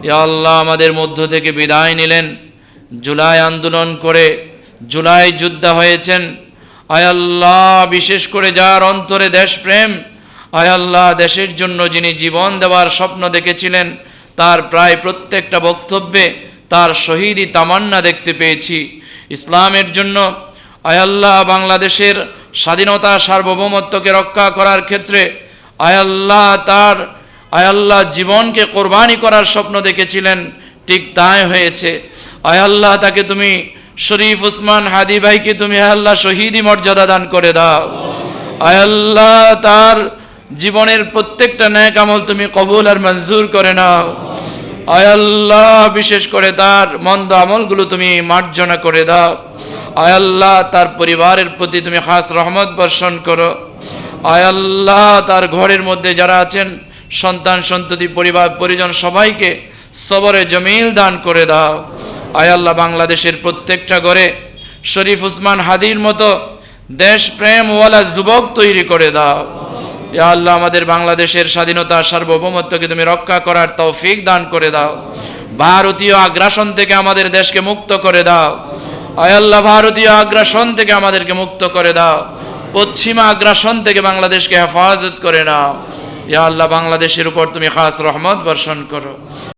ইয়া আল্লাহ আমাদের মধ্য থেকে বিদায় নিলেন, জুলাই আন্দোলন করে জুলাই যোদ্ধা হয়েছেন। আয় আল্লাহ, বিশেষ করে যার অন্তরে দেশপ্রেম, আয় আল্লাহ দেশের জন্য যিনি জীবন দেওয়ার স্বপ্ন দেখেছিলেন, তার প্রায় প্রত্যেকটা বক্তব্যে তার শহীদি তামান্না দেখতে পেয়েছি ইসলামের জন্য। আয় আল্লাহ বাংলাদেশের স্বাধীনতা সার্বভৌমত্বকে রক্ষা করার ক্ষেত্রে আয় আল্লাহ জীবনকে কোরবানি করার স্বপ্ন দেখেছিলেন, ঠিক তাই হয়েছে। আয় আল্লাহ তাকে তুমি শরীফ উসমান হাদি ভাইকে তুমি আয় আল্লাহ শহীদি মর্যাদা দান করে দাও। আয় আল্লাহ তার জীবনের প্রত্যেকটা নেক আমল তুমি কবুল আর মঞ্জুর করে নাও। আয় আল্লাহ বিশেষ করে তার মন্দ আমলগুলো তুমি মার্জনা করে দাও। আয় আল্লাহ তার পরিবারের প্রতি তুমি খাস রহমত বর্ষণ করো। আয় আল্লাহ তার ঘরের মধ্যে যারা আছেন, সন্তান সন্ততি পরিবার পরিজন, সবাইকে সবরে জমিল দান করে দাও। আয় আল্লাহ বাংলাদেশের প্রত্যেকটা ঘরে শরীফ উসমান হাদির মতো দেশপ্রেম ওয়ালা যুবক তৈরি করে দাও। ইয়া আল্লাহ আমাদের বাংলাদেশের স্বাধীনতা সার্বভৌমত্বকে তুমি রক্ষা করার তৌফিক দান করে দাও। ভারতীয় আগ্রাসন থেকে আমাদের দেশকে মুক্ত করে দাও। আয় আল্লাহ ভারতীয় আগ্রাসন থেকে আমাদেরকে মুক্ত করে দাও। পশ্চিমা আগ্রাসন থেকে বাংলাদেশকে হেফাজত করে নাও। ইয়া আল্লাহ বাংলাদেশের উপর তুমি খাস রহমত বর্ষণ করো।